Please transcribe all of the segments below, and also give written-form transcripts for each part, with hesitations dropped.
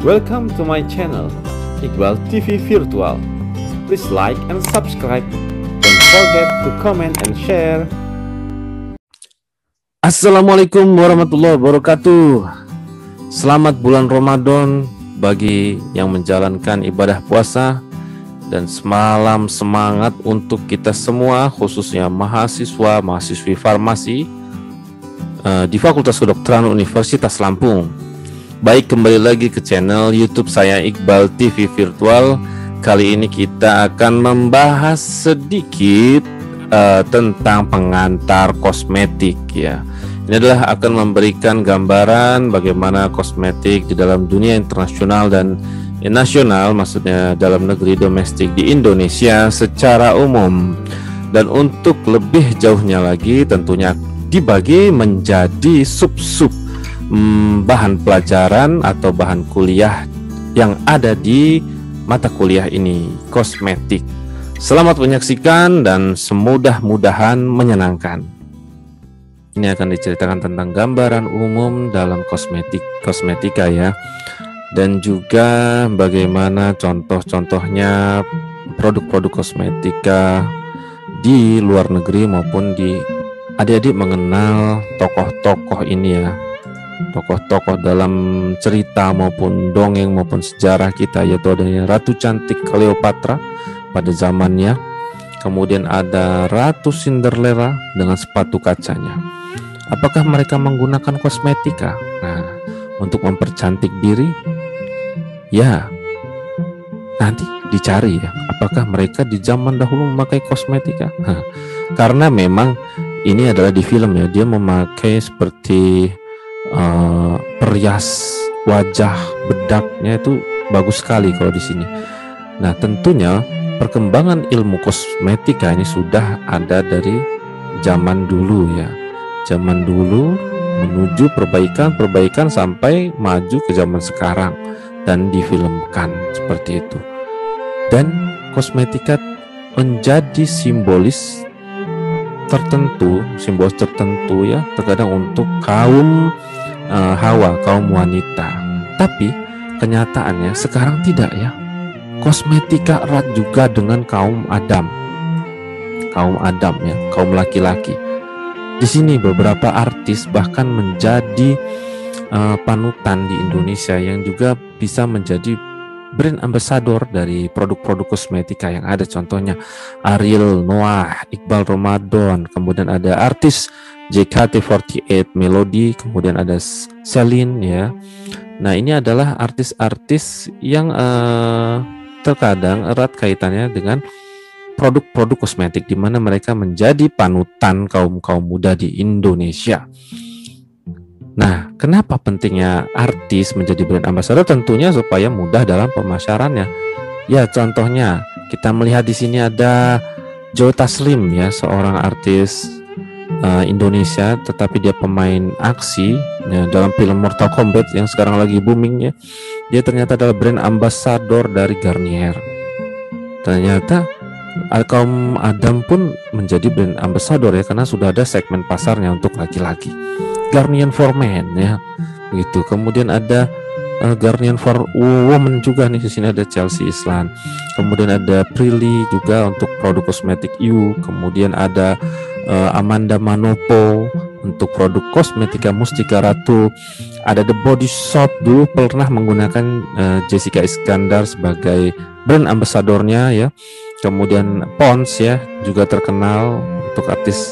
Welcome to my channel, Iqbal TV Virtual. Please like and subscribe. Don't forget to comment and share. Assalamualaikum warahmatullahi wabarakatuh. Selamat bulan Ramadan bagi yang menjalankan ibadah puasa, dan semalam semangat untuk kita semua, khususnya mahasiswi farmasi di Fakultas Kedokteran Universitas Lampung. Baik, kembali lagi ke channel YouTube saya, Iqbal TV Virtual. Kali ini kita akan membahas sedikit tentang pengantar kosmetik ya. Ini adalah akan memberikan gambaran bagaimana kosmetik di dalam dunia internasional dan nasional, maksudnya dalam negeri domestik di Indonesia secara umum. Dan untuk lebih jauhnya lagi tentunya dibagi menjadi sub-sub bahan pelajaran atau bahan kuliah yang ada di mata kuliah ini, kosmetik. Selamat menyaksikan dan semudah-mudahan menyenangkan. Ini akan diceritakan tentang gambaran umum dalam kosmetika ya, dan juga bagaimana contoh-contohnya produk-produk kosmetika di luar negeri maupun di adik-adik mengenal tokoh-tokoh ini ya, tokoh-tokoh dalam cerita maupun dongeng maupun sejarah kita, yaitu adanya Ratu Cantik Cleopatra pada zamannya, kemudian ada Ratu Cinderella dengan sepatu kacanya. Apakah mereka menggunakan kosmetika? Nah, untuk mempercantik diri? Ya, nanti dicari ya, apakah mereka di zaman dahulu memakai kosmetika? Karena memang ini adalah di film ya, dia memakai seperti perias wajah, bedaknya itu bagus sekali kalau di sini. Nah, tentunya perkembangan ilmu kosmetika ini sudah ada dari zaman dulu ya. Zaman dulu menuju perbaikan sampai maju ke zaman sekarang dan difilmkan seperti itu. Dan kosmetika menjadi simbolis tertentu ya, terkadang untuk kaum Hawa, kaum wanita. Tapi kenyataannya sekarang tidak ya. Kosmetika erat juga dengan kaum Adam ya, kaum laki-laki. Di sini beberapa artis bahkan menjadi panutan di Indonesia yang juga bisa menjadi brand ambassador dari produk-produk kosmetika yang ada. Contohnya Ariel Noah, Iqbal Ramadan, kemudian ada artis JKT48 Melody, kemudian ada Celine ya. Nah, ini adalah artis-artis yang terkadang erat kaitannya dengan produk-produk kosmetik, di mana mereka menjadi panutan kaum muda di Indonesia. Nah, kenapa pentingnya artis menjadi brand ambassador? Tentunya supaya mudah dalam pemasarannya. Ya, contohnya kita melihat di sini ada Joe Taslim ya, seorang artis Indonesia, tetapi dia pemain aksi ya, dalam film Mortal Kombat yang sekarang lagi booming ya. Dia ternyata adalah brand ambassador dari Garnier. Ternyata kaum Adam pun menjadi brand ambassador ya, karena sudah ada segmen pasarnya untuk laki-laki. Garnier for Men ya, begitu. Kemudian ada Garnier for Women juga nih, di sini ada Chelsea Islan. Kemudian ada Prilly juga untuk produk kosmetik You. Kemudian ada Amanda Manopo untuk produk kosmetika Mustika Ratu. Ada The Body Shop, dulu pernah menggunakan Jessica Iskandar sebagai brand ambasadornya ya. Kemudian Pons ya, juga terkenal untuk artis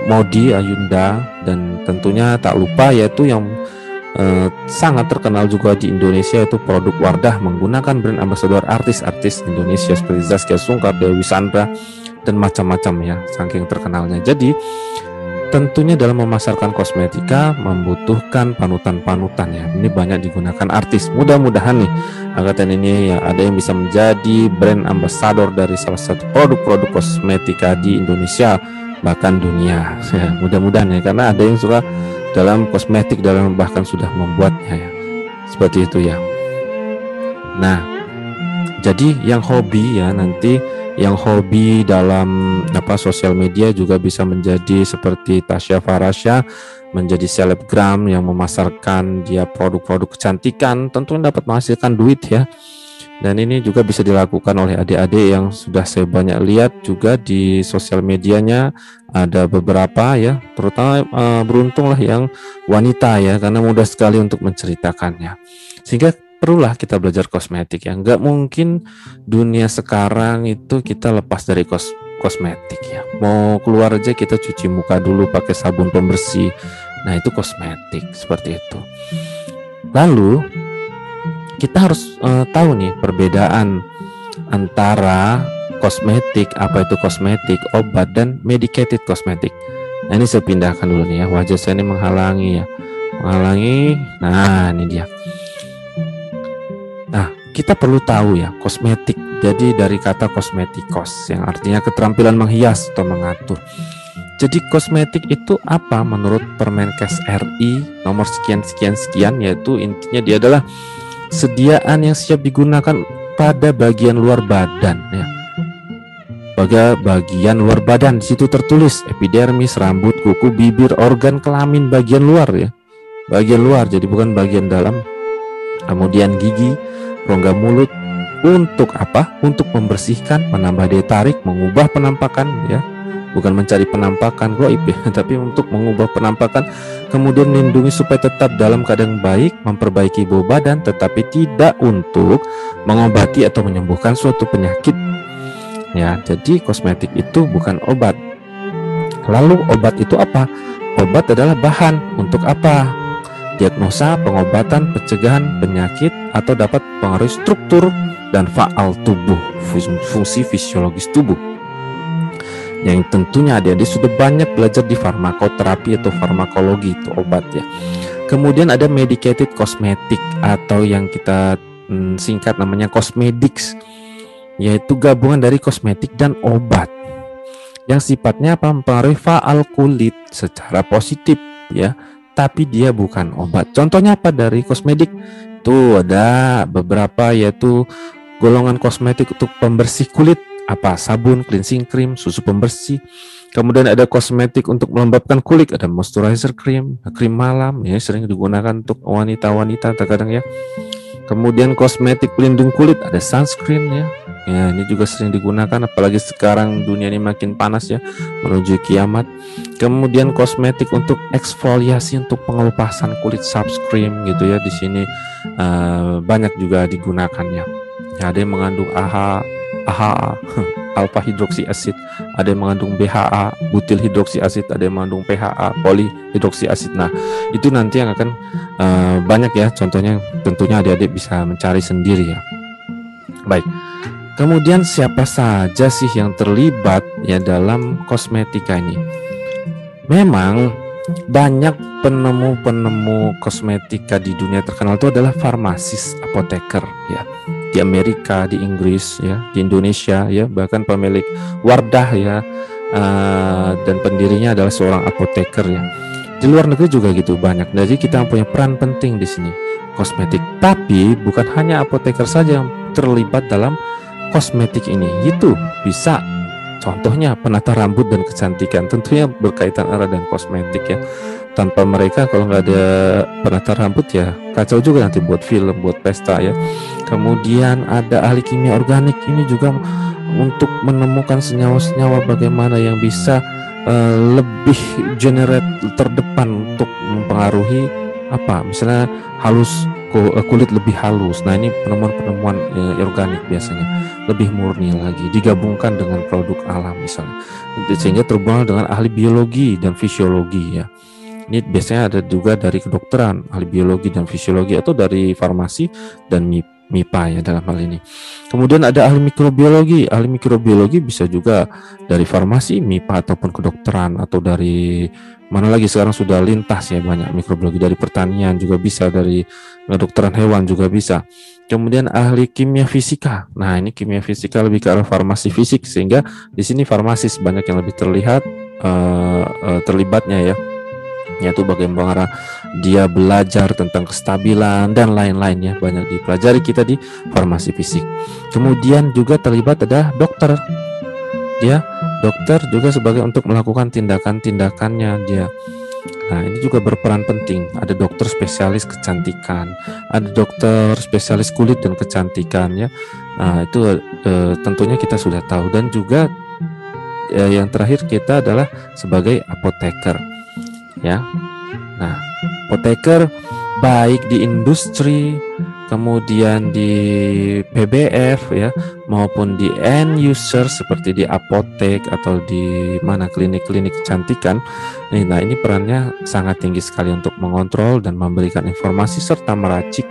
Modi Ayunda, dan tentunya tak lupa yaitu yang sangat terkenal juga di Indonesia itu produk Wardah, menggunakan brand ambasador artis-artis Indonesia seperti Zaskia Sungkar, Dewi Sandra, dan macam-macam ya, saking terkenalnya. Jadi tentunya dalam memasarkan kosmetika membutuhkan panutan-panutan ya. Ini banyak digunakan artis. Mudah-mudahan nih angkatan ini ya ada yang bisa menjadi brand ambassador dari salah satu produk-produk kosmetika di Indonesia, bahkan dunia ya, mudah-mudahan ya, karena ada yang suka dalam kosmetik, dalam bahkan sudah membuatnya ya, seperti itu ya. Nah, jadi yang hobi ya nanti yang hobi dalam sosial media juga bisa menjadi seperti Tasya Farasya, menjadi selebgram yang memasarkan dia produk-produk kecantikan, tentunya dapat menghasilkan duit ya. Dan ini juga bisa dilakukan oleh adik-adik yang sudah saya banyak lihat juga di sosial medianya. Ada beberapa ya, terutama beruntunglah yang wanita ya, karena mudah sekali untuk menceritakannya. Sehingga perlulah kita belajar kosmetik ya. Nggak mungkin dunia sekarang itu kita lepas dari kosmetik ya. Mau keluar aja kita cuci muka dulu pakai sabun pembersih. Nah itu kosmetik seperti itu. Lalu kita harus tahu nih perbedaan antara kosmetik, apa itu kosmetik, obat, dan medicated kosmetik. Nah ini saya pindahkan dulu nih ya, wajah saya ini menghalangi ya, nah ini dia. Nah kita perlu tahu ya kosmetik, jadi dari kata kosmetikos yang artinya keterampilan menghias atau mengatur. Jadi kosmetik itu apa menurut Permenkes RI nomor sekian, yaitu intinya dia adalah sediaan yang siap digunakan pada bagian luar badan ya. Pada bagian luar badan, di situ tertulis epidermis, rambut, kuku, bibir, organ kelamin bagian luar ya. Bagian luar, jadi bukan bagian dalam. Kemudian gigi, rongga mulut. Untuk apa? Untuk membersihkan, menambah daya tarik, mengubah penampakan ya. Bukan mencari penampakan goib ya, tapi untuk mengubah penampakan, kemudian melindungi supaya tetap dalam keadaan baik, memperbaiki bau badan, tetapi tidak untuk mengobati atau menyembuhkan suatu penyakit. Ya, jadi kosmetik itu bukan obat. Lalu obat itu apa? Obat adalah bahan untuk apa? Diagnosa, pengobatan, pencegahan penyakit, atau dapat mempengaruhi struktur dan faal tubuh, fungsi fisiologis tubuh. Yang tentunya adik-adik sudah banyak belajar di farmakoterapi atau farmakologi, itu obat ya. Kemudian ada medicated kosmetik atau yang kita singkat namanya cosmedics, yaitu gabungan dari kosmetik dan obat yang sifatnya apa? Mempengaruhi faal kulit secara positif ya, tapi dia bukan obat. Contohnya apa dari kosmetik? Tuh ada beberapa, yaitu golongan kosmetik untuk pembersih kulit, apa? Sabun, cleansing cream, susu pembersih. Kemudian ada kosmetik untuk melembabkan kulit, ada moisturizer cream, krim malam ya, sering digunakan untuk wanita-wanita terkadang ya. Kemudian kosmetik pelindung kulit, ada sunscreen ya. Ya, ini juga sering digunakan apalagi sekarang dunia ini makin panas ya, menuju kiamat. Kemudian kosmetik untuk eksfoliasi, untuk pengelupasan kulit, subcream gitu ya. Di sini banyak juga digunakannya. Ya, ada yang mengandung AHA, alpha hidroksi asid, ada yang mengandung BHA, butil hidroksi asid, ada yang mengandung PHA, polihidroksi asid. Nah, itu nanti yang akan banyak ya contohnya, tentunya adik-adik bisa mencari sendiri ya. Baik. Kemudian siapa saja sih yang terlibat ya dalam kosmetika ini? Memang banyak penemu-penemu kosmetika di dunia terkenal itu adalah farmasis, apoteker ya. Di Amerika, di Inggris ya, di Indonesia ya, bahkan pemilik Wardah ya, dan pendirinya adalah seorang apoteker ya. Di luar negeri juga gitu banyak. Jadi kita punya peran penting di sini kosmetik. Tapi bukan hanya apoteker saja yang terlibat dalam kosmetik ini, itu bisa contohnya penata rambut dan kecantikan, tentunya berkaitan erat dengan kosmetik ya. Tanpa mereka, kalau nggak ada penata rambut ya kacau juga nanti buat film, buat pesta ya. Kemudian ada ahli kimia organik, ini juga untuk menemukan senyawa-senyawa bagaimana yang bisa lebih terdepan untuk mempengaruhi apa, misalnya kulit lebih halus. Nah ini penemuan-penemuan organik biasanya lebih murni lagi, digabungkan dengan produk alam misalnya, sehingga terhubung dengan ahli biologi dan fisiologi ya. Ini biasanya ada juga dari kedokteran, ahli biologi dan fisiologi, atau dari farmasi dan MIPA ya dalam hal ini. Kemudian ada ahli mikrobiologi. Ahli mikrobiologi bisa juga dari farmasi, MIPA ataupun kedokteran, atau dari mana lagi sekarang sudah lintas ya, banyak mikrobiologi dari pertanian juga bisa, dari kedokteran hewan juga bisa. Kemudian ahli kimia fisika. Nah, ini kimia fisika lebih ke arah farmasi fisik, sehingga di sini farmasis banyak yang lebih terlihat terlibatnya ya. yaitu bagaimana dia belajar tentang kestabilan dan lain-lainnya, banyak dipelajari kita di farmasi fisik. Kemudian juga terlibat ada dokter. Dia dokter juga sebagai untuk melakukan tindakan-tindakannya dia. Nah, ini juga berperan penting. Ada dokter spesialis kecantikan, ada dokter spesialis kulit dan kecantikan ya. Nah, itu tentunya kita sudah tahu. Dan juga yang terakhir kita adalah sebagai apoteker ya. Nah, apoteker baik di industri, kemudian di PBF ya, maupun di end user seperti di apotek atau di mana klinik-klinik kecantikan. Nah, ini perannya sangat tinggi sekali untuk mengontrol dan memberikan informasi serta meracik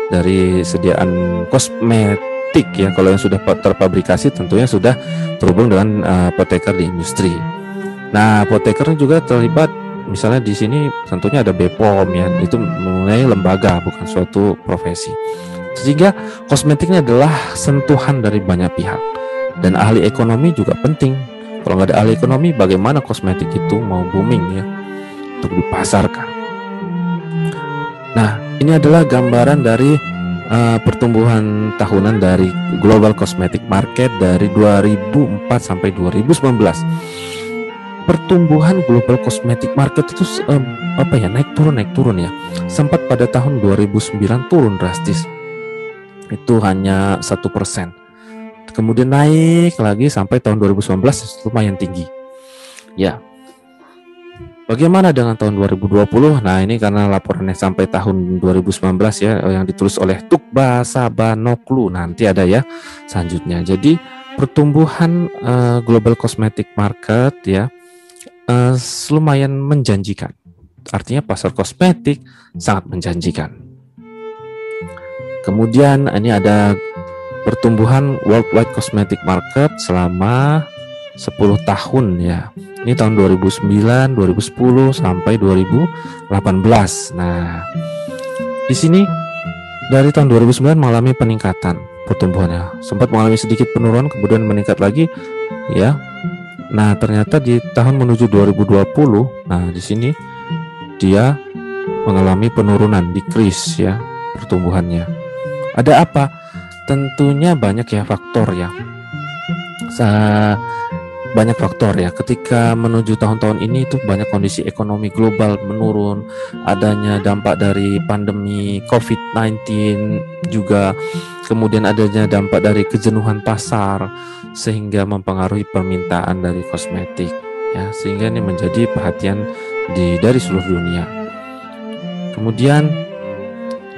dari sediaan kosmetik ya. Kalau yang sudah terpabrikasi tentunya sudah terhubung dengan apoteker di industri. Nah, apoteker juga terlibat. Misalnya di sini tentunya ada BPOM ya, itu mulai lembaga bukan suatu profesi. Sehingga kosmetik ini adalah sentuhan dari banyak pihak. Dan ahli ekonomi juga penting. Kalau nggak ada ahli ekonomi, bagaimana kosmetik itu mau booming ya untuk dipasarkan. Nah, ini adalah gambaran dari pertumbuhan tahunan dari global cosmetic market dari 2004 sampai 2019. Pertumbuhan global cosmetic market itu naik turun ya. Sempat pada tahun 2009 turun drastis, itu hanya 1%. Kemudian naik lagi sampai tahun 2019 lumayan tinggi ya. Bagaimana dengan tahun 2020? Nah, ini karena laporannya sampai tahun 2019 ya, yang ditulis oleh Tukba Sabanoklu, nanti ada ya selanjutnya. Jadi pertumbuhan global cosmetic market ya lumayan menjanjikan. Artinya pasar kosmetik sangat menjanjikan. Kemudian ini ada pertumbuhan worldwide cosmetic market selama 10 tahun ya. Ini tahun 2009, 2010 sampai 2018. Nah, di sini dari tahun 2009 mengalami peningkatan pertumbuhannya. Sempat mengalami sedikit penurunan kemudian meningkat lagi ya. Nah, ternyata di tahun menuju 2020, nah di sini dia mengalami penurunan, decrease ya pertumbuhannya. Ada apa? Tentunya banyak ya faktor ya. Banyak faktor ya. Ketika menuju tahun-tahun ini itu banyak kondisi ekonomi global menurun, adanya dampak dari pandemi COVID-19 juga, kemudian adanya dampak dari kejenuhan pasar sehingga mempengaruhi permintaan dari kosmetik ya, sehingga ini menjadi perhatian dari seluruh dunia. Kemudian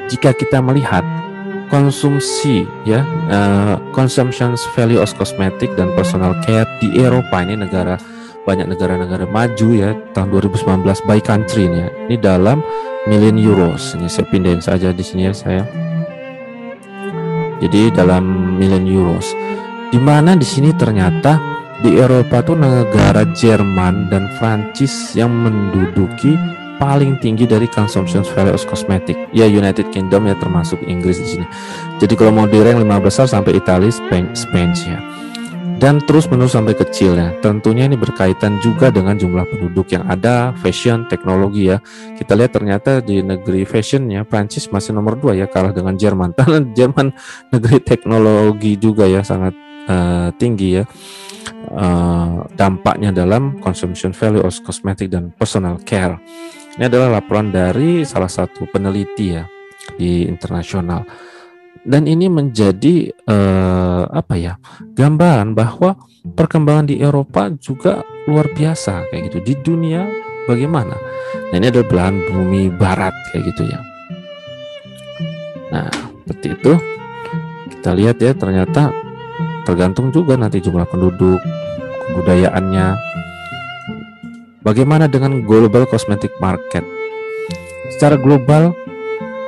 jika kita melihat konsumsi ya, consumption value of cosmetic dan personal care di Eropa, ini banyak negara-negara maju ya, tahun 2019 by country ya. Ini dalam million euros. Ini saya pindahin saja di sini ya saya. Jadi dalam million euros. Di mana di sini ternyata di Eropa tuh negara Jerman dan Prancis yang menduduki paling tinggi dari consumption value of cosmetic. Ya, United Kingdom ya, termasuk Inggris di sini. Jadi kalau mau di-rank 5 besar sampai Italia, Spain ya. Dan terus menerus sampai kecil ya. Tentunya ini berkaitan juga dengan jumlah penduduk yang ada, fashion, teknologi ya. Kita lihat ternyata di negeri fashionnya Prancis masih nomor 2 ya, kalah dengan Jerman. Karena Jerman negeri teknologi juga ya, sangat tinggi ya. Dampaknya dalam consumption value of cosmetic dan personal care. Ini adalah laporan dari salah satu peneliti ya di internasional. Dan ini menjadi gambaran bahwa perkembangan di Eropa juga luar biasa kayak gitu. Di dunia bagaimana? Nah, ini adalah belahan bumi barat kayak gitu ya. Nah, seperti itu. Kita lihat ya, ternyata tergantung juga nanti jumlah penduduk, kebudayaannya. Bagaimana dengan global cosmetic market? Secara global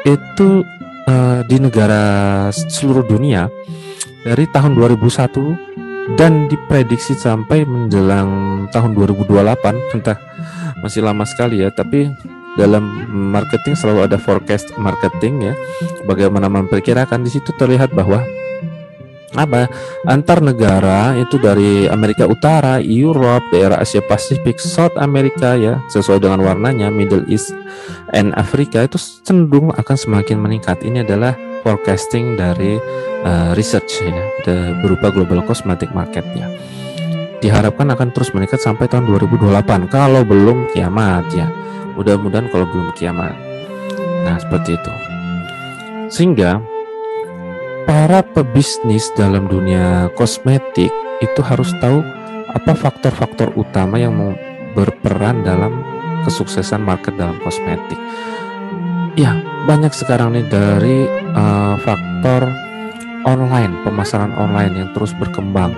itu di negara seluruh dunia dari tahun 2001 dan diprediksi sampai menjelang tahun 2028, entah masih lama sekali ya, tapi dalam marketing selalu ada forecast marketing ya. Bagaimana memperkirakan, di situ terlihat bahwa apa antar negara itu dari Amerika Utara, Europe, daerah Asia Pasifik, South America ya, sesuai dengan warnanya, Middle East and Afrika itu cenderung akan semakin meningkat. Ini adalah forecasting dari research ya, berupa global cosmetic marketnya. Diharapkan akan terus meningkat sampai tahun 2028 kalau belum kiamat ya. Mudah-mudahan kalau belum kiamat. Nah, seperti itu. Sehingga para pebisnis dalam dunia kosmetik itu harus tahu apa faktor-faktor utama yang berperan dalam kesuksesan market dalam kosmetik. Ya, banyak sekarang nih dari faktor online, pemasaran online yang terus berkembang,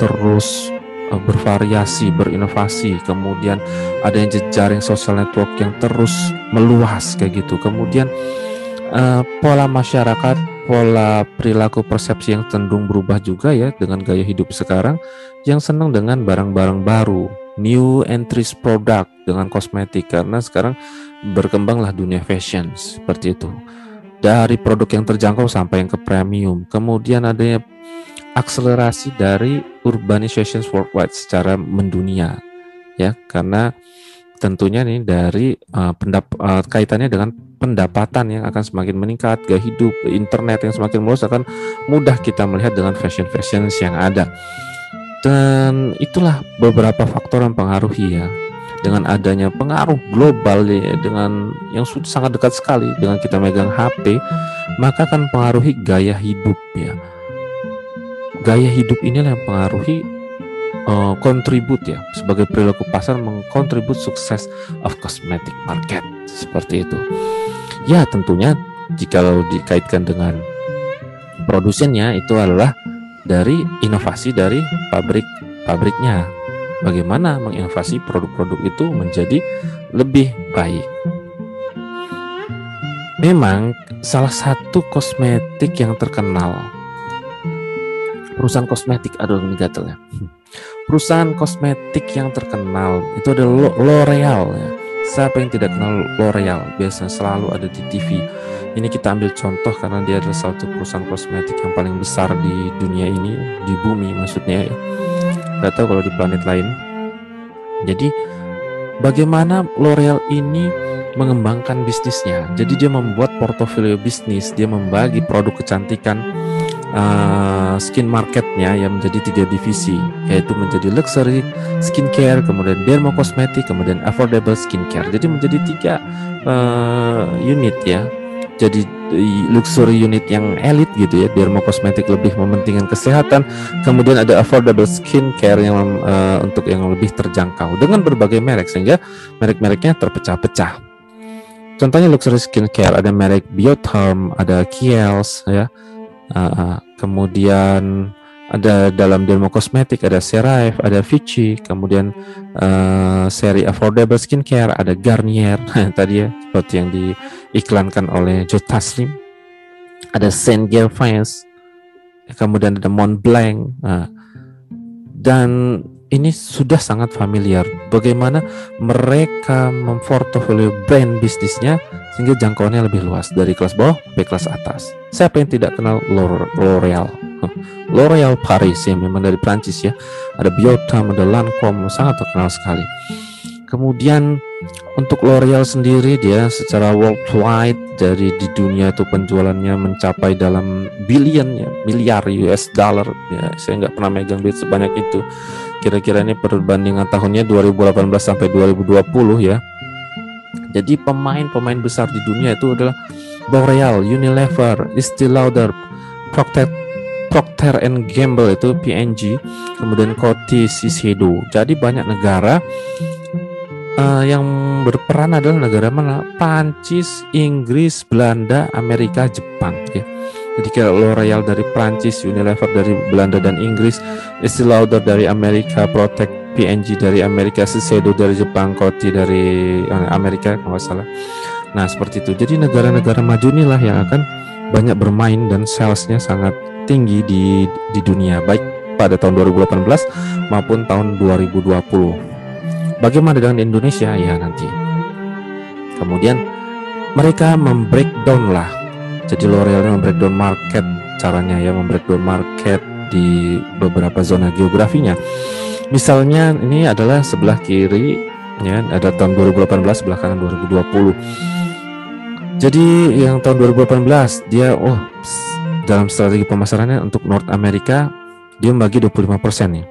terus bervariasi, berinovasi, kemudian ada yang jejaring social network yang terus meluas kayak gitu. Kemudian pola masyarakat, pola perilaku persepsi yang cenderung berubah juga ya dengan gaya hidup sekarang yang senang dengan barang-barang baru, new entries product dengan kosmetik, karena sekarang berkembanglah dunia fashion seperti itu. Dari produk yang terjangkau sampai yang ke premium. Kemudian adanya akselerasi dari urbanization worldwide secara mendunia ya, karena tentunya nih dari kaitannya dengan pendapatan yang akan semakin meningkat, gaya hidup, internet yang semakin meluas, akan mudah kita melihat dengan fashion yang ada. Dan itulah beberapa faktor yang mempengaruhi ya. Dengan adanya pengaruh global ya, dengan yang sudah sangat dekat sekali dengan kita megang HP, maka akan mempengaruhi gaya hidup ya. Gaya hidup inilah yang mempengaruhi kontribut ya, sebagai perilaku pasar mengkontribut sukses of cosmetic market seperti itu. Ya tentunya jika dikaitkan dengan produsennya itu adalah dari inovasi dari pabriknya. Bagaimana menginovasi produk-produk itu menjadi lebih baik. Memang salah satu kosmetik yang terkenal, perusahaan kosmetik, aduh ini gatalnya. Perusahaan kosmetik yang terkenal itu adalah L'Oreal ya. Siapa yang tidak kenal L'Oreal? Biasanya selalu ada di TV. Ini kita ambil contoh karena dia adalah salah satu perusahaan kosmetik yang paling besar di dunia ini, di bumi maksudnya ya. Gak tahu kalau di planet lain. Jadi bagaimana L'Oreal ini mengembangkan bisnisnya? Jadi dia membuat portofolio bisnis, dia membagi produk kecantikan skin marketnya yang menjadi 3 divisi, yaitu menjadi luxury skincare, kemudian dermokosmetik, kemudian affordable skincare. Jadi menjadi 3 unit ya. Jadi luxury unit yang elit gitu ya, dermokosmetik lebih mementingkan kesehatan, kemudian ada affordable skincare yang untuk yang lebih terjangkau dengan berbagai merek, sehingga merek-mereknya terpecah-pecah. Contohnya luxury skincare ada merek Biotherm, ada Kiehl's ya. Kemudian ada dalam dermokosmetik ada CeraVe, ada Vichy, kemudian seri affordable skincare ada Garnier tadi ya, seperti yang diiklankan oleh Joe Taslim, ada Saint Gervais, kemudian ada Montblanc. Dan ini sudah sangat familiar bagaimana mereka memportofolio brand bisnisnya sehingga jangkauannya lebih luas dari kelas bawah sampai kelas atas. Siapa yang tidak kenal L'Oreal? L'Oreal Paris ya, memang dari Prancis ya. Ada Biotherm, ada Lancome, sangat terkenal sekali. Kemudian untuk L'Oreal sendiri dia secara worldwide dari di dunia itu penjualannya mencapai dalam billion ya, miliar US dollar ya. Saya nggak pernah megang duit sebanyak itu. Kira-kira ini perbandingan tahunnya 2018 sampai 2020 ya. Jadi pemain-pemain besar di dunia itu adalah L'Oreal, Unilever, Estée Lauder, Procter & Gamble itu P&G, kemudian Coty, Shiseido. Jadi banyak negara yang berperan adalah negara mana? Prancis, Inggris, Belanda, Amerika, Jepang ya. Jadi kayak L'Oreal dari Prancis, Unilever dari Belanda dan Inggris, Estée Lauder dari Amerika, P&G dari Amerika, Shiseido dari Jepang, Coty dari Amerika kalau nggak salah. Nah seperti itu. Jadi negara-negara maju inilah yang akan banyak bermain dan salesnya sangat tinggi di dunia, baik pada tahun 2018 maupun tahun 2020. Bagaimana dengan Indonesia ya nanti? Kemudian mereka membreakdown lah. Jadi L'Oreal membreakdown market caranya ya membreakdown market di beberapa zona geografinya. Misalnya ini adalah sebelah kiri ya, ada tahun 2018, sebelah kanan 2020. Jadi yang tahun 2018 dia dalam strategi pemasarannya untuk North America dia membagi 25% nih.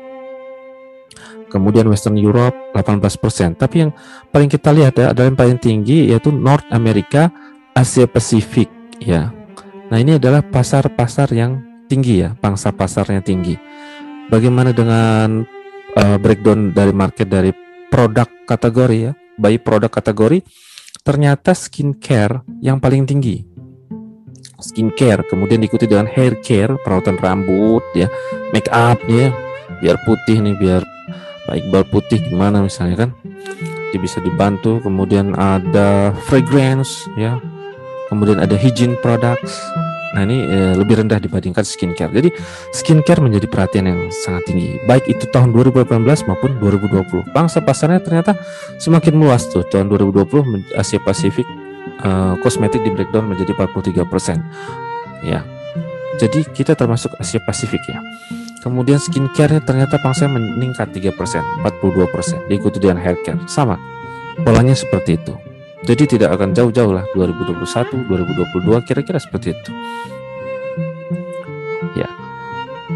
Kemudian Western Europe 18%. Tapi yang paling kita lihat ya adalah yang paling tinggi yaitu North America, Asia Pasifik ya. Nah, ini adalah pasar-pasar yang tinggi ya, pangsa pasarnya tinggi. Bagaimana dengan breakdown dari market dari produk kategori ya? By produk kategori ternyata skincare yang paling tinggi. Skincare, kemudian diikuti dengan hair care, perawatan rambut ya, make up ya, biar putih nih, biar Pak Iqbal putih gimana misalnya kan, dia bisa dibantu. Kemudian ada fragrance ya, kemudian ada hygiene products. Nah ini lebih rendah dibandingkan skincare. Jadi skincare menjadi perhatian yang sangat tinggi, baik itu tahun 2018 maupun 2020. Pangsa pasarnya ternyata semakin luas tuh. Tahun 2020 Asia Pasifik kosmetik di breakdown menjadi 43% ya. Jadi kita termasuk Asia Pasifik ya. Kemudian skincare ternyata pangsanya meningkat 3%, 42%, diikuti dengan haircare. Sama, polanya seperti itu. Jadi tidak akan jauh-jauh lah 2021, 2022 kira-kira seperti itu. Ya.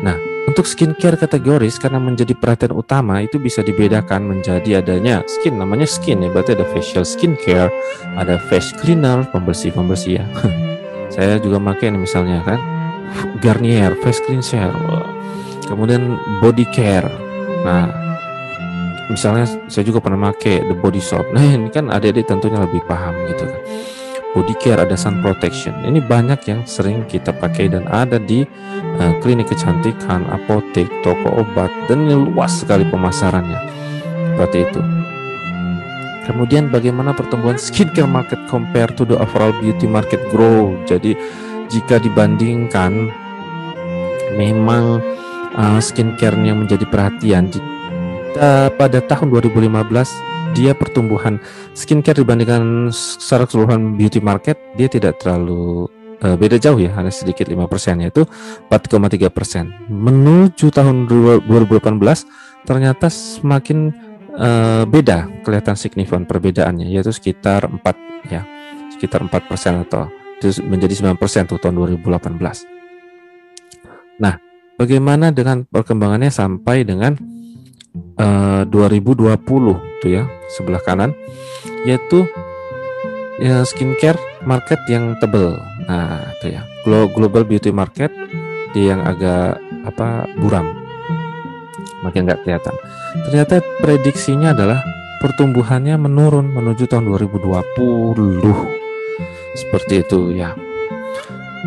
Nah, untuk skincare kategoris karena menjadi perhatian utama itu bisa dibedakan menjadi adanya skin, namanya skin ya, berarti ada facial skincare, ada face cleaner, pembersih ya. Saya juga pakai ini misalnya kan, Garnier face cleanser. Kemudian body care. Nah, misalnya saya juga pernah pakai The Body Shop. Nah, ini kan adik-adik tentunya lebih paham gitu kan. Body care, ada sun protection. Ini banyak yang sering kita pakai dan ada di klinik kecantikan, apotek, toko obat, dan ini luas sekali pemasarannya. Seperti itu. Kemudian bagaimana pertumbuhan skincare market compare to the overall beauty market grow. Jadi jika dibandingkan memang skincare-nya menjadi perhatian pada tahun 2015 dia pertumbuhan skincare dibandingkan secara keseluruhan beauty market dia tidak terlalu beda jauh ya, hanya sedikit 5%, yaitu 4,3%. Menuju tahun 2018 ternyata semakin beda, kelihatan signifikan perbedaannya, yaitu sekitar 4 ya, sekitar 4% atau itu menjadi 9% tuh tahun 2018. Nah, bagaimana dengan perkembangannya sampai dengan 2020 tuh ya, sebelah kanan, yaitu ya, skincare market yang tebel. Nah, itu ya, global beauty market dia yang agak buram, makin nggak kelihatan. Ternyata prediksinya adalah pertumbuhannya menurun menuju tahun 2020 seperti itu ya.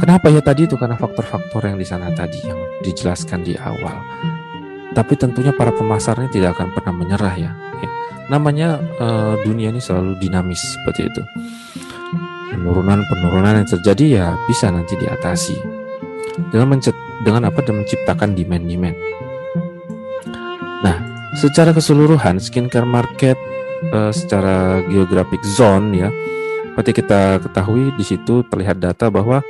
Kenapa ya tadi itu? Karena faktor-faktor yang di sana tadi yang dijelaskan di awal. Tapi tentunya para pemasarnya tidak akan pernah menyerah ya. Namanya dunia ini selalu dinamis seperti itu. Penurunan yang terjadi ya bisa nanti diatasi dengan menciptakan demand. Nah, secara keseluruhan skincare market secara geographic zone ya, seperti kita ketahui di situ terlihat data bahwa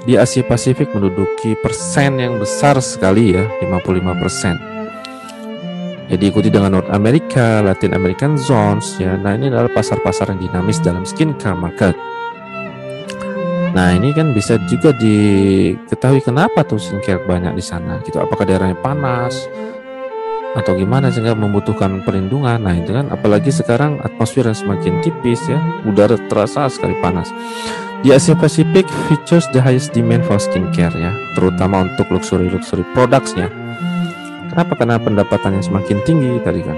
di Asia Pasifik menduduki persen yang besar sekali ya, 55%. Ya, diikuti dengan North America, Latin American zones ya. Nah, ini adalah pasar-pasar yang dinamis dalam skincare market. Nah, ini kan bisa juga diketahui kenapa tuh skincare banyak di sana gitu. Apakah daerahnya panas atau gimana sehingga membutuhkan perlindungan. Nah, itu kan apalagi sekarang atmosfer yang semakin tipis ya, udara terasa sekali panas. Di Asia Pasifik features the highest demand for skincare ya, terutama untuk luxury products-nya. Kenapa? Karena pendapatannya semakin tinggi tadi kan.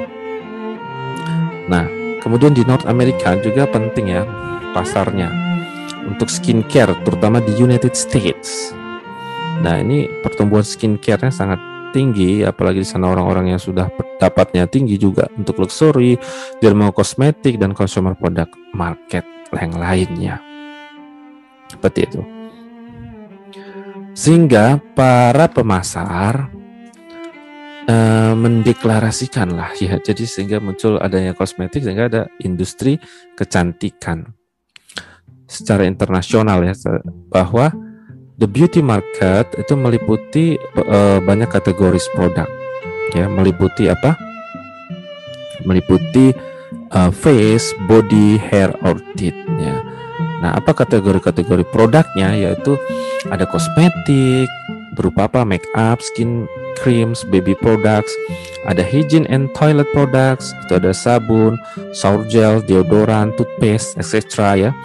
Nah, kemudian di North America juga penting ya pasarnya untuk skincare, terutama di United States. Nah, ini pertumbuhan skincare-nya sangat tinggi, apalagi di sana orang-orang yang sudah pendapatnya tinggi juga untuk luxury, dermokosmetik dan consumer product market yang lainnya. Seperti itu. Sehingga para pemasar mendeklarasikan lah ya, jadi sehingga muncul adanya kosmetik, sehingga ada industri kecantikan secara internasional ya, bahwa The beauty market itu meliputi banyak kategori produk, ya, meliputi apa? Meliputi face, body, hair, or teeth. Ya. Nah, apa kategori-kategori produknya? Yaitu ada kosmetik berupa apa? Make up, skin creams, baby products, ada hygiene and toilet products, itu ada sabun, shower gel, deodoran, toothpaste, etc. ya.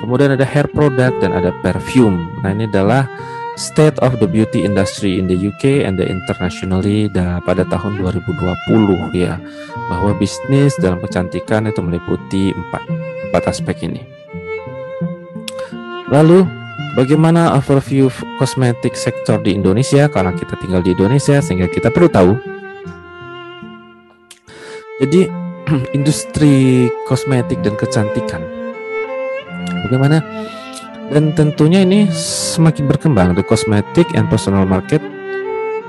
Kemudian ada hair product dan ada perfume. Nah, ini adalah state of the beauty industry in the UK and the internationally pada tahun 2020 ya. Bahwa bisnis dalam kecantikan itu meliputi empat aspek ini. Lalu bagaimana overview kosmetik sektor di Indonesia? Karena kita tinggal di Indonesia sehingga kita perlu tahu. Jadi industri kosmetik dan kecantikan bagaimana? Dan tentunya ini semakin berkembang. The cosmetic and personal market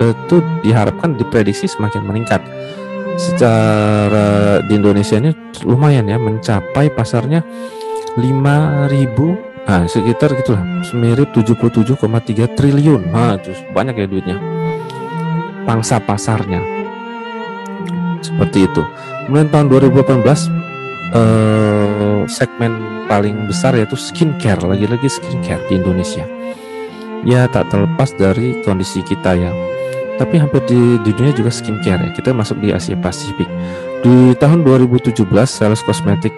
itu diharapkan diprediksi semakin meningkat. Secara di Indonesia ini lumayan ya, mencapai pasarnya 5.000, sekitar gitulah, semirip 77,3 triliun. Itu banyak ya duitnya. Pangsa pasarnya seperti itu. Kemudian tahun 2018 segmen paling besar yaitu skincare, lagi-lagi skincare di Indonesia. Ya, tak terlepas dari kondisi kita ya. Tapi hampir di dunia juga skincare ya. Kita masuk di Asia Pasifik. Di tahun 2017 sales kosmetik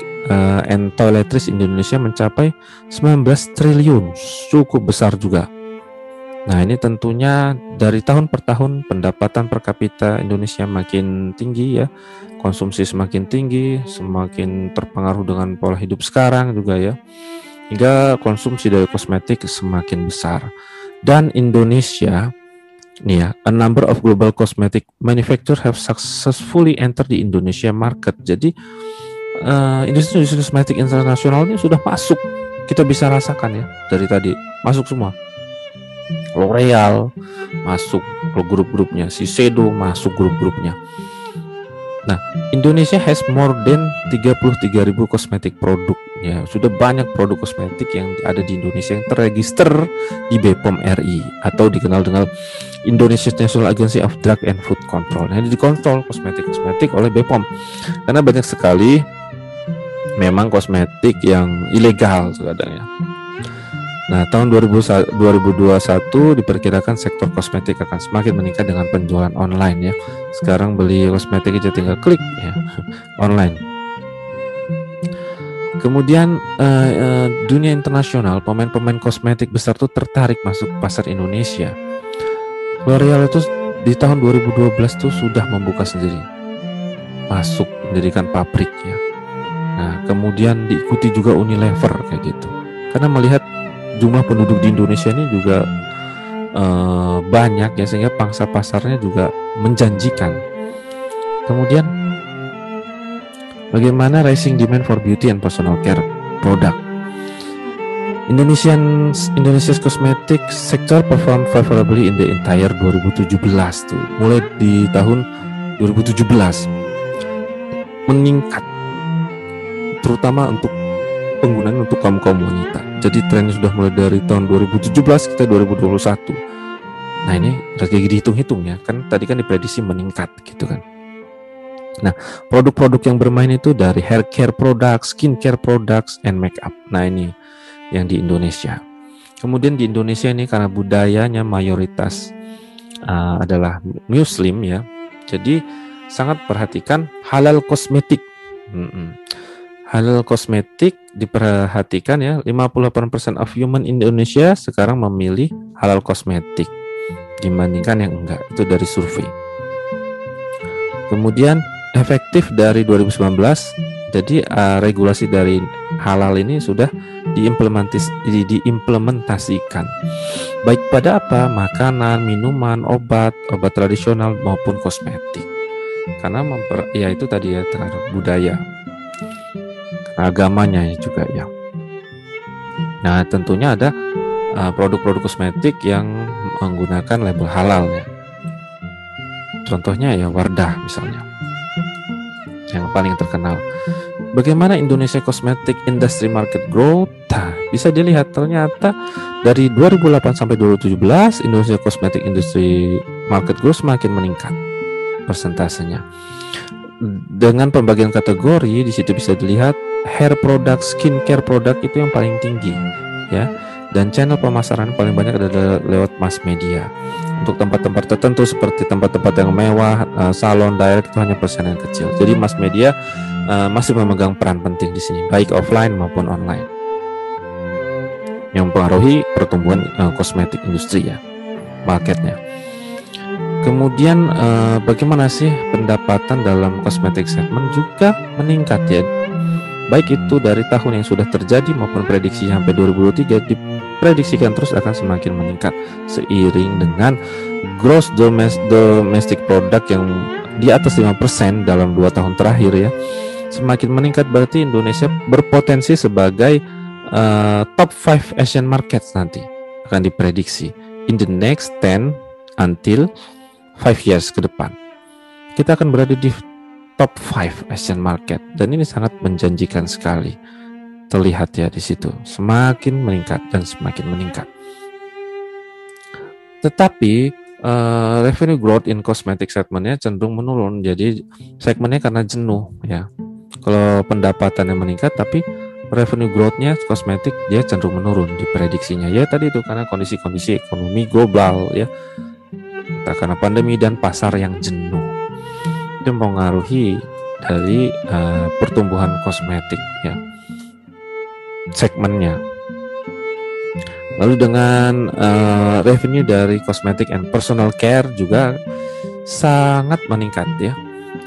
and toiletries Indonesia mencapai 19 triliun, cukup besar juga. Nah, ini tentunya dari tahun per tahun pendapatan per kapita Indonesia makin tinggi ya, konsumsi semakin tinggi, semakin terpengaruh dengan pola hidup sekarang juga ya, hingga konsumsi dari kosmetik semakin besar. Dan Indonesia, nih ya, a number of global cosmetic manufacturers have successfully entered the Indonesia market. Jadi industri kosmetik internasional ini sudah masuk, kita bisa rasakan ya dari tadi, masuk semua. L'Oreal masuk grup-grupnya, Shiseido masuk grup-grupnya. Nah, Indonesia has more than 33.000 kosmetik produk ya. Sudah banyak produk kosmetik yang ada di Indonesia yang terregister di BPOM RI atau dikenal dengan Indonesia National Agency of Drug and Food Control. Nah, dikontrol kosmetik oleh BPOM. Karena banyak sekali memang kosmetik yang ilegal kadang ya. Nah, tahun 2021 diperkirakan sektor kosmetik akan semakin meningkat dengan penjualan online ya. Sekarang beli kosmetik aja tinggal klik ya, online. Kemudian dunia internasional, pemain-pemain kosmetik besar tuh tertarik masuk pasar Indonesia. L'Oreal itu di tahun 2012 tuh sudah membuka sendiri, masuk mendirikan pabrik ya. Nah, kemudian diikuti juga Unilever kayak gitu. Karena melihat jumlah penduduk di Indonesia ini juga banyak ya, sehingga pangsa pasarnya juga menjanjikan. Kemudian bagaimana rising demand for beauty and personal care product? Indonesia's cosmetic sector performed favorably in the entire 2017 tuh. Mulai di tahun 2017 meningkat, terutama untuk penggunaan untuk kaum wanita. Jadi trennya sudah mulai dari tahun 2017 kita 2021. Nah, ini lagi dihitung-hitung ya, kan tadi kan diprediksi meningkat gitu kan. Nah, produk-produk yang bermain itu dari hair care products, skin care products, and make up. Nah, ini yang di Indonesia. Kemudian di Indonesia ini karena budayanya mayoritas adalah Muslim ya, jadi sangat perhatikan halal kosmetik. Halal kosmetik diperhatikan ya, 58% of human Indonesia sekarang memilih halal kosmetik dibandingkan yang enggak, itu dari survei. Kemudian efektif dari 2019, jadi regulasi dari halal ini sudah diimplementasikan baik pada apa? Makanan, minuman, obat tradisional maupun kosmetik. Karena ya itu tadi ya, terhadap budaya, agamanya juga ya. Nah, tentunya ada produk-produk kosmetik yang menggunakan label halal ya. Contohnya ya Wardah misalnya, yang paling terkenal. Bagaimana Indonesia cosmetic industry market growth? bisa dilihat ternyata dari 2008 sampai 2017 Indonesia Cosmetic Industry Market Growth semakin meningkat persentasenya. Dengan pembagian kategori di situ bisa dilihat hair product, skincare product itu yang paling tinggi ya. Dan channel pemasaran paling banyak adalah lewat mass media. Untuk tempat-tempat tertentu seperti tempat-tempat yang mewah, salon, direct itu hanya persen yang kecil. Jadi mass media masih memegang peran penting di sini, baik offline maupun online, yang mempengaruhi pertumbuhan kosmetik industri ya, marketnya. Kemudian bagaimana sih pendapatan dalam kosmetik segment juga meningkat ya, baik itu dari tahun yang sudah terjadi maupun prediksi sampai 2023 diprediksikan terus akan semakin meningkat seiring dengan gross domestic product yang di atas 5% dalam 2 tahun terakhir ya. Semakin meningkat berarti Indonesia berpotensi sebagai top 5 Asian markets nanti akan diprediksi in the next 10 until 5 years ke depan. Kita akan berada di top 5 Asian market dan ini sangat menjanjikan sekali. Terlihat ya di situ semakin meningkat dan semakin meningkat. Tetapi revenue growth in cosmetic segmentnya cenderung menurun. Jadi segmennya karena jenuh ya. Kalau pendapatannya meningkat tapi revenue growth-nya kosmetik dia cenderung menurun di prediksinya. Ya tadi itu karena kondisi-kondisi ekonomi global ya. Entah karena pandemi dan pasar yang jenuh. Itu mempengaruhi dari pertumbuhan kosmetik ya, segmennya. Lalu dengan revenue dari cosmetic and personal care juga sangat meningkat ya.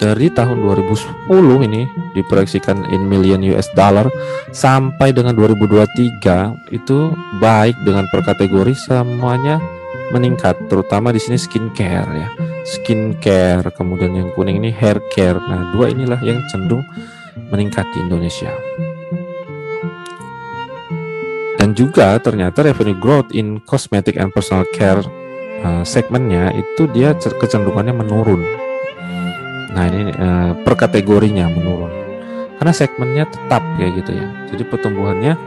Dari tahun 2010 ini diproyeksikan in million US dollar sampai dengan 2023 itu baik dengan per kategori semuanya meningkat, terutama di sini skincare ya. Skincare, kemudian yang kuning ini hair care. Nah, dua inilah yang cenderung meningkat di Indonesia. Dan juga ternyata revenue growth in cosmetic and personal care segmennya itu dia kecenderungannya menurun. Nah ini per kategorinya menurun karena segmennya tetap kayak gitu ya. Jadi pertumbuhannya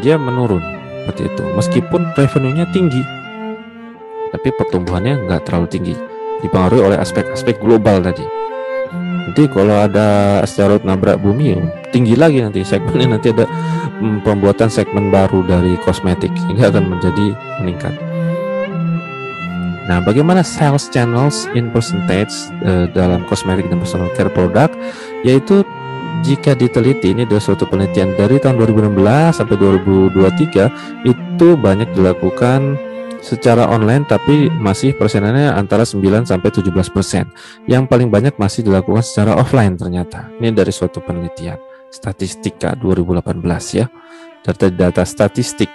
dia menurun seperti itu. Meskipun revenue-nya tinggi, tapi pertumbuhannya nggak terlalu tinggi. Dipengaruhi oleh aspek-aspek global tadi. Nanti kalau ada asteroid nabrak bumi, tinggi lagi nanti segmennya. Nanti ada pembuatan segmen baru dari kosmetik sehingga akan menjadi meningkat. Nah, bagaimana sales channels in percentage dalam cosmetic dan personal care product? Yaitu jika diteliti, ini adalah suatu penelitian dari tahun 2016 sampai 2023 itu banyak dilakukan secara online, tapi masih persenannya antara 9 sampai 17%. Yang paling banyak masih dilakukan secara offline ternyata. Ini dari suatu penelitian statistika 2018 ya. Data statistik.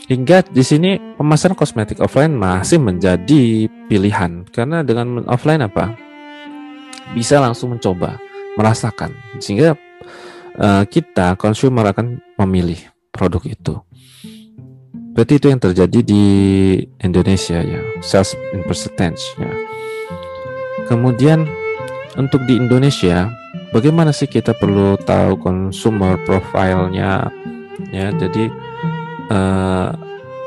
Hingga di sini pemasaran kosmetik offline masih menjadi pilihan karena dengan offline apa? Bisa langsung mencoba, merasakan sehingga kita consumer akan memilih produk itu. Berarti itu yang terjadi di Indonesia ya, sales in percentage ya. Kemudian untuk di Indonesia, bagaimana sih kita perlu tahu consumer profile-nya? Ya, jadi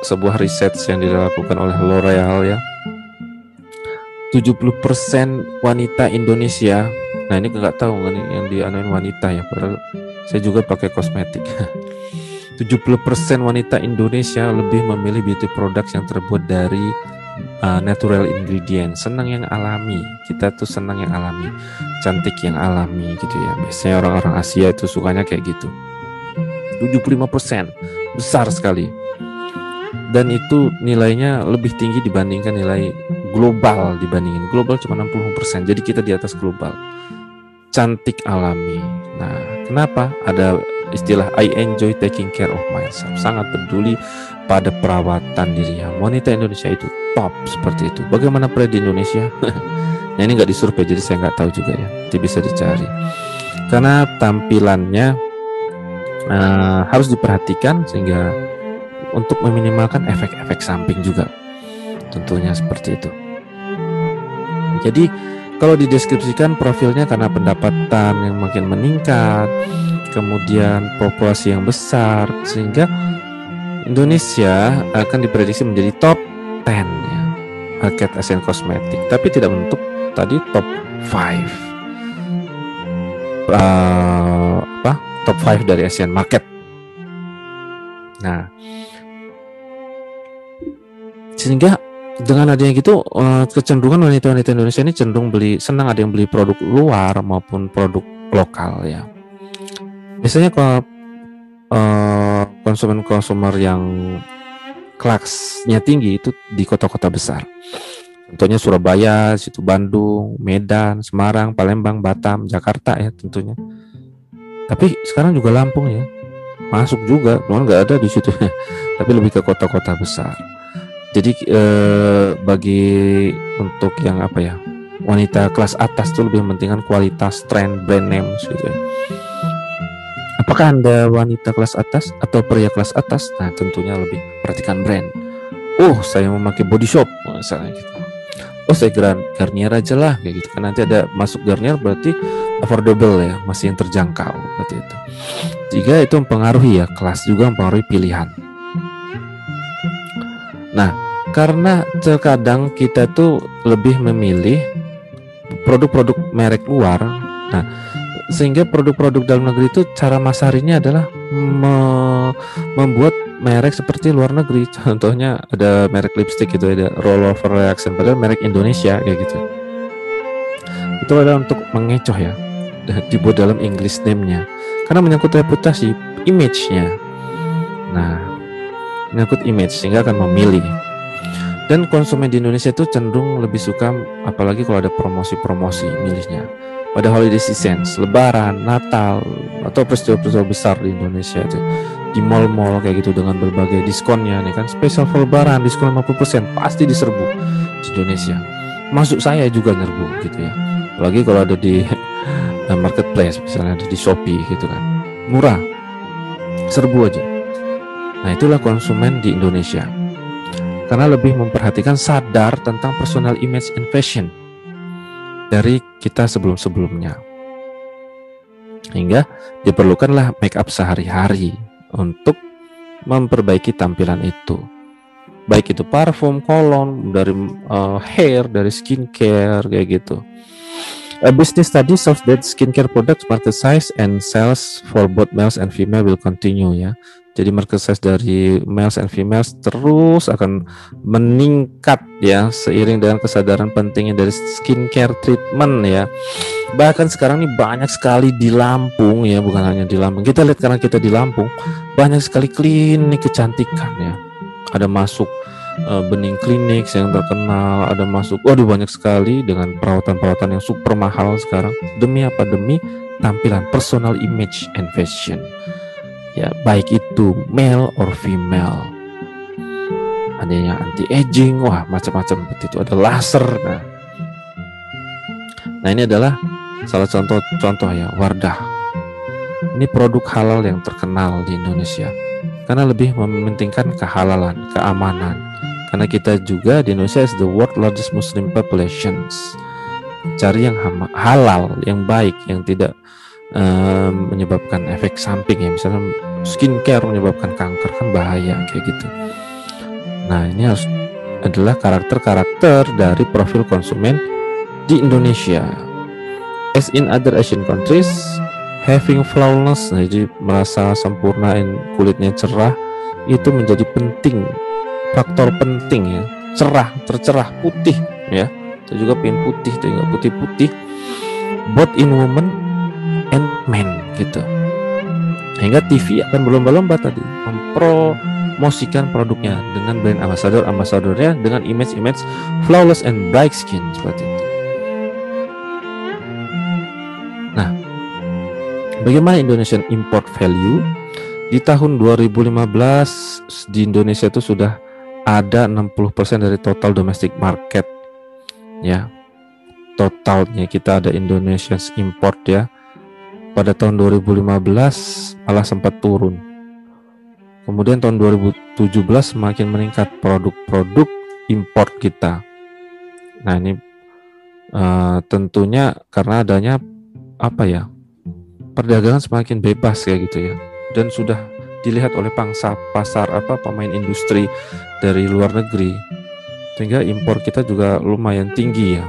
sebuah riset yang dilakukan oleh L'Oreal ya, 70% wanita Indonesia. Nah ini nggak tahu kan yang dianuin wanita ya, padahal saya juga pakai kosmetik. 70% wanita Indonesia lebih memilih beauty products yang terbuat dari natural ingredient. Senang yang alami, kita tuh senang yang alami, cantik yang alami gitu ya. Biasanya orang-orang Asia itu sukanya kayak gitu. 75%, besar sekali. Dan itu nilainya lebih tinggi dibandingkan nilai global. Dibandingin global cuma 60%. Jadi kita di atas global. Cantik alami. Nah, kenapa? Ada istilah I enjoy taking care of myself. Sangat peduli pada perawatan dirinya. Wanita Indonesia itu top seperti itu. Bagaimana pria di Indonesia? Nah ini nggak disurvei, jadi saya nggak tahu juga ya. Itu bisa dicari. Karena tampilannya harus diperhatikan sehingga untuk meminimalkan efek-efek samping juga tentunya seperti itu. Jadi kalau dideskripsikan profilnya karena pendapatan yang makin meningkat, kemudian populasi yang besar, sehingga Indonesia akan diprediksi menjadi top 10 ya, market Asian kosmetik, tapi tidak menutup tadi top 5 top 5 dari Asian market. Nah, sehingga dengan adanya gitu, kecenderungan wanita-wanita Indonesia ini cenderung senang ada yang beli produk luar maupun produk lokal ya. Biasanya kalau konsumer yang kelasnya tinggi itu di kota-kota besar. Contohnya Surabaya, situ Bandung, Medan, Semarang, Palembang, Batam, Jakarta ya tentunya. Tapi sekarang juga Lampung ya, masuk juga, cuman nggak ada di situ. Tapi lebih ke kota-kota besar. Jadi bagi untuk yang wanita kelas atas itu lebih mementingkan kualitas, tren, brand names gitu ya. Apakah Anda wanita kelas atas atau pria kelas atas? Nah, tentunya lebih perhatikan brand. Oh, saya memakai Body Shop misalnya gitu. Oh, saya Garnier aja lah kayak gitu kan. Nanti ada masuk Garnier berarti affordable ya, masih yang terjangkau berarti itu. Jika itu mempengaruhi ya, kelas juga mempengaruhi pilihan. Nah, karena terkadang kita tuh lebih memilih produk-produk merek luar. Nah, sehingga produk-produk dalam negeri itu cara masarinya adalah membuat merek seperti luar negeri. Contohnya ada merek lipstick gitu, ada rollover reaction, padahal merek Indonesia kayak gitu. Itu adalah untuk mengecoh ya, dibuat dalam English name-nya karena menyangkut reputasi, image-nya. Nah, menyangkut image sehingga akan memilih. Dan konsumen di Indonesia itu cenderung lebih suka, apalagi kalau ada promosi-promosi, milihnya pada holiday season, Lebaran, Natal, atau peristiwa-peristiwa besar di Indonesia itu, di mall-mall kayak gitu dengan berbagai diskonnya nih kan, spesial for Lebaran, diskon 50%, pasti diserbu di Indonesia. Masuk saya juga nyerbu gitu ya. Apalagi kalau ada di marketplace, misalnya ada di Shopee gitu kan, murah, serbu aja. Nah, itulah konsumen di Indonesia. Karena lebih memperhatikan, sadar tentang personal image and fashion dari kita sebelum-sebelumnya. Hingga diperlukanlah make up sehari-hari untuk memperbaiki tampilan itu. Baik itu parfum, kolon, dari hair, dari skincare kayak gitu. A business study shows that skincare products market size and sales for both males and female will continue ya. Jadi market size dari males and females terus akan meningkat ya, seiring dengan kesadaran pentingnya dari skincare treatment ya. Bahkan sekarang ini banyak sekali di Lampung ya, bukan hanya di Lampung. Kita lihat karena kita di Lampung, banyak sekali klinik kecantikan ya. Ada masuk Bening Clinics yang terkenal, ada masuk, waduh banyak sekali dengan perawatan-perawatan yang super mahal sekarang. Demi apa? Demi tampilan, personal image and fashion. Ya, baik itu male or female. Ada yang anti aging, wah macam-macam seperti itu. Ada laser. Nah, ini adalah salah contoh ya, Wardah. Ini produk halal yang terkenal di Indonesia karena lebih mementingkan kehalalan, keamanan. Karena kita juga di Indonesia is the world largest Muslim populations. Cari yang halal, yang baik, yang tidak menyebabkan efek samping ya, misalnya skincare menyebabkan kanker kan bahaya kayak gitu. Nah, ini adalah karakter-karakter dari profil konsumen di Indonesia. As in other Asian countries, having flawless, jadi merasa sempurna, kulitnya cerah, itu menjadi penting, faktor penting ya. Cerah, tercerah, putih ya. Itu juga pengen putih, tidak putih-putih. Both in women and men gitu. Hingga TV akan berlomba-lomba tadi mempromosikan produknya dengan brand ambassadornya dengan image flawless and bright skin seperti itu. Nah, bagaimana Indonesian import value? Di tahun 2015 di Indonesia itu sudah ada 60% dari total domestic market ya. Totalnya kita ada Indonesian import ya. Pada tahun 2015 malah sempat turun. Kemudian tahun 2017 semakin meningkat produk-produk import kita. Nah, ini tentunya karena adanya perdagangan semakin bebas kayak gitu ya, dan sudah dilihat oleh pangsa pasar pemain industri dari luar negeri, sehingga impor kita juga lumayan tinggi ya.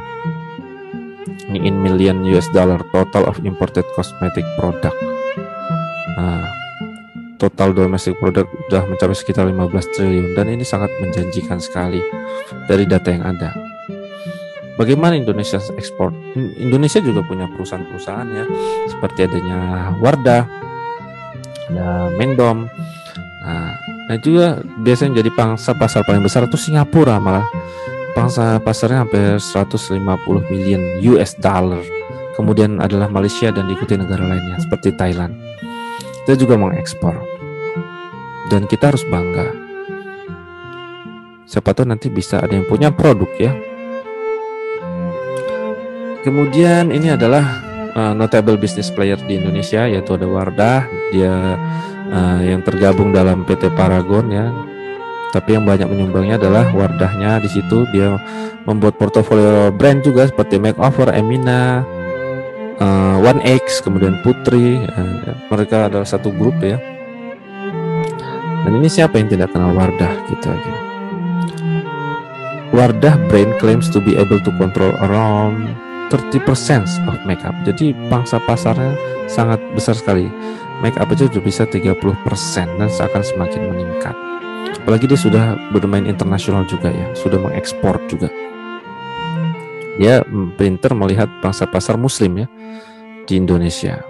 Ini in million US dollar total of imported cosmetic product. Nah, total domestic product sudah mencapai sekitar 15 triliun, dan ini sangat menjanjikan sekali dari data yang ada. Bagaimana Indonesia ekspor? Indonesia juga punya perusahaan-perusahaan ya, seperti adanya Wardah, ada Mendom. Nah juga biasanya jadi pangsa pasar paling besar itu Singapura, malah pangsa pasarnya hampir 150 million US dollar. Kemudian adalah Malaysia dan diikuti negara lainnya seperti Thailand. Kita juga mengekspor, dan kita harus bangga. Siapa tahu nanti bisa ada yang punya produk ya. Kemudian ini adalah notable business player di Indonesia, yaitu ada Wardah, dia yang tergabung dalam PT Paragon ya. Tapi yang banyak menyumbangnya adalah Wardahnya. Di situ dia membuat portofolio brand juga seperti Makeover, Emina, 1X, kemudian Putri. Mereka adalah satu grup ya. Dan ini siapa yang tidak kenal Wardah gitu lagi. Wardah brand claims to be able to control around 30% of makeup. Jadi pangsa pasarnya sangat besar sekali. Makeup aja sudah bisa 30% dan akan semakin meningkat. Apalagi dia sudah bermain internasional juga ya, sudah mengekspor juga. Dia pintar melihat pangsa pasar muslim ya di Indonesia.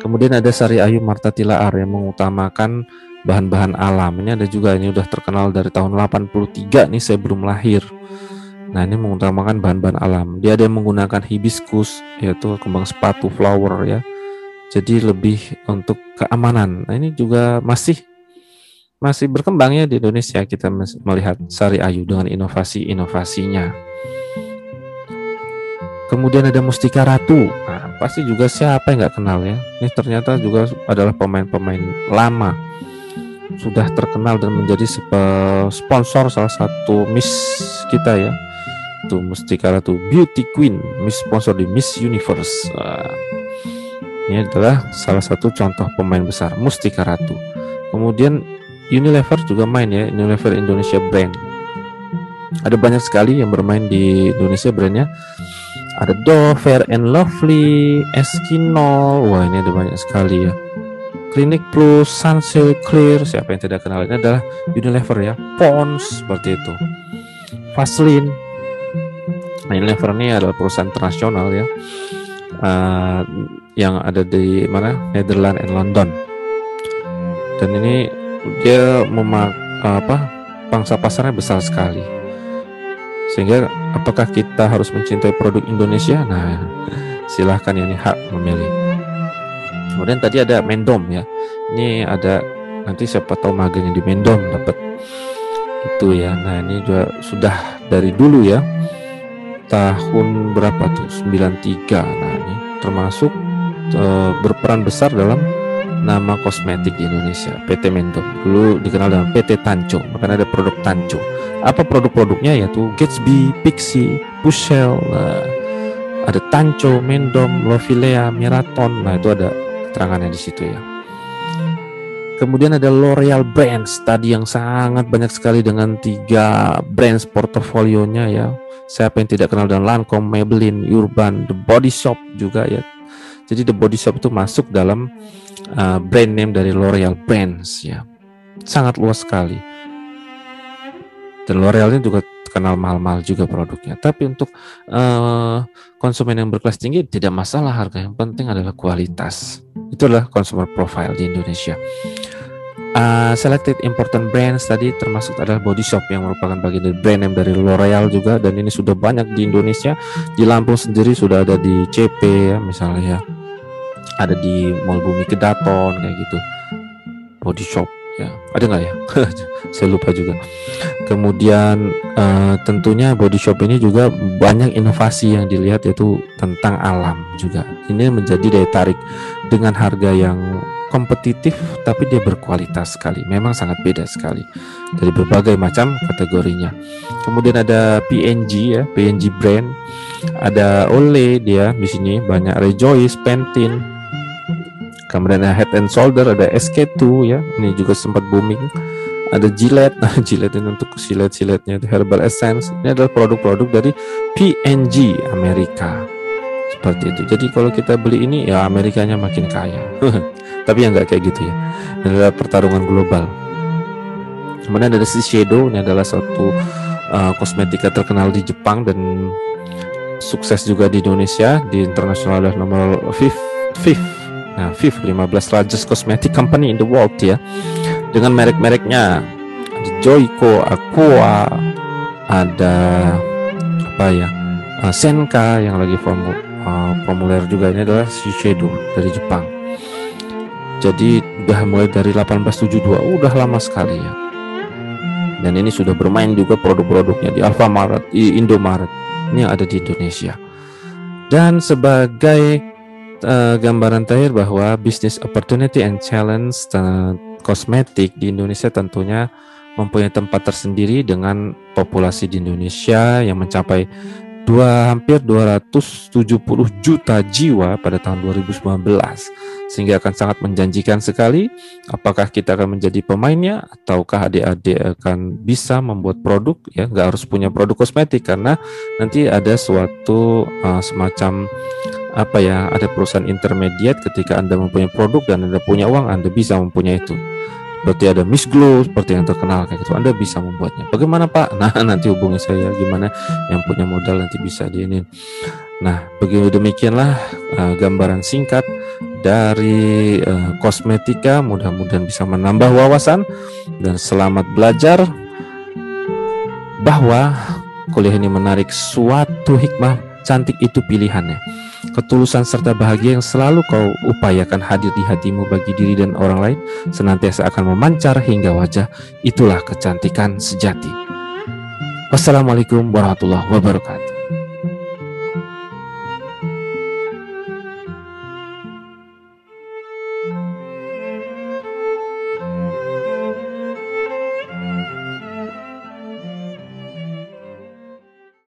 Kemudian ada Sari Ayu Marta Tilaar yang mengutamakan bahan-bahan alam. Ini ada juga, ini udah terkenal dari tahun 83 nih, saya belum lahir. Nah ini mengutamakan bahan-bahan alam. Dia ada yang menggunakan hibiscus, yaitu kembang sepatu flower ya. Jadi lebih untuk keamanan. Nah ini juga masih berkembang ya di Indonesia. Kita melihat Sari Ayu dengan inovasi-inovasinya. Kemudian ada Mustika Ratu. Nah pasti juga siapa yang nggak kenal ya. Ini ternyata juga adalah pemain-pemain lama, sudah terkenal dan menjadi sponsor salah satu Miss kita ya. Itu Mustika Ratu Beauty Queen, Miss sponsor di Miss Universe. Ini adalah salah satu contoh pemain besar Mustika Ratu. Kemudian Unilever juga main ya, Unilever Indonesia brand. Ada banyak sekali yang bermain di Indonesia brandnya. Ada Dove, Fair and Lovely, Eskinol. Wah ini ada banyak sekali ya. Clinic Plus, Sunsilk Clear. Siapa yang tidak kenal, ini adalah Unilever ya. Pond's seperti itu. Vaseline. Nah, Unilever ini adalah perusahaan internasional ya, yang ada di mana, Netherlands and London. Dan ini dia pangsa pasarnya besar sekali. Sehingga apakah kita harus mencintai produk Indonesia? Nah, silahkan ya, ini hak memilih. Kemudian tadi ada Mendom ya. Ini ada, nanti siapa tahu magang di Mendom dapat itu ya. Nah, ini juga sudah dari dulu ya. Tahun berapa tuh? 93. Nah, ini termasuk berperan besar dalam nama kosmetik di Indonesia. PT Mendom dulu dikenal dengan PT Tancho, makanya ada produk Tancho. Apa produk-produknya? Yaitu Gatsby, Pixi, Bushel. Ada Tancho, Mendom, Lovilea, Miraton. Nah, itu ada keterangannya di situ ya. Kemudian ada L'Oreal Brands tadi yang sangat banyak sekali dengan 3 brands portofolionya ya. Siapa yang tidak kenal dengan Lancome, Maybelline, Urban, The Body Shop juga ya. Jadi The Body Shop itu masuk dalam brand name dari L'Oreal Brands ya. Sangat luas sekali. Dan L'Oreal ini juga terkenal mahal-mahal juga produknya. Tapi untuk konsumen yang berkelas tinggi tidak masalah harga, yang penting adalah kualitas. Itu adalah consumer profile di Indonesia. Selected important brands tadi termasuk adalah Body Shop yang merupakan bagian dari brand name dari L'Oreal juga, dan ini sudah banyak di Indonesia. Di Lampung sendiri sudah ada di CP ya misalnya ya. Ada di Mall Bumi Kedaton kayak gitu. Body Shop ya. Ada nggak ya? Saya lupa juga. Kemudian tentunya Body Shop ini juga banyak inovasi yang dilihat, yaitu tentang alam juga. Ini menjadi daya tarik dengan harga yang kompetitif, tapi dia berkualitas sekali. Memang sangat beda sekali dari berbagai macam kategorinya. Kemudian ada P&G ya, P&G brand. Ada Olay dia di sini banyak, Rejoice, Pantene, Kemudian ada Head and Shoulder, ada SK2 ya, ini juga sempat booming. Ada Gillette, nah Gillette ini untuk silet-siletnya, itu Herbal Essence. Ini adalah produk-produk dari P&G Amerika. Seperti itu. Jadi kalau kita beli ini ya Amerikanya makin kaya. Tapi ya nggak kayak gitu ya. Ini adalah pertarungan global. Kemudian ada Shiseido, ini adalah suatu kosmetika terkenal di Jepang dan sukses juga di Indonesia. Di internasional adalah nomor 15 largest cosmetic company in the world ya. Dengan merek-mereknya ada Joico, Aqua, ada Senka yang lagi populer juga. Ini adalah Shiseido dari Jepang. Jadi udah mulai dari 1872, udah lama sekali ya. Dan ini sudah bermain juga produk-produknya di Alfamart, di Indomaret, ini yang ada di Indonesia. Dan sebagai gambaran terakhir bahwa business opportunity and challenge kosmetik di Indonesia tentunya mempunyai tempat tersendiri dengan populasi di Indonesia yang mencapai hampir 270 juta jiwa pada tahun 2019, sehingga akan sangat menjanjikan sekali. Apakah kita akan menjadi pemainnya ataukah adik-adik akan bisa membuat produk ya, nggak harus punya produk kosmetik, karena nanti ada suatu semacam ada perusahaan intermediate. Ketika Anda mempunyai produk dan Anda punya uang, Anda bisa mempunyai itu. Seperti ada Miss Glow, seperti yang terkenal kayak gitu, Anda bisa membuatnya. Bagaimana Pak? Nah, nanti hubungi saya, gimana yang punya modal nanti bisa diinin. Nah, begitu demikianlah gambaran singkat dari kosmetika. Mudah-mudahan bisa menambah wawasan dan selamat belajar bahwa kuliah ini menarik. Suatu hikmah, cantik itu pilihannya. Ketulusan serta bahagia yang selalu kau upayakan hadir di hatimu bagi diri dan orang lain senantiasa akan memancar hingga wajah. Itulah kecantikan sejati. Wassalamualaikum warahmatullahi wabarakatuh.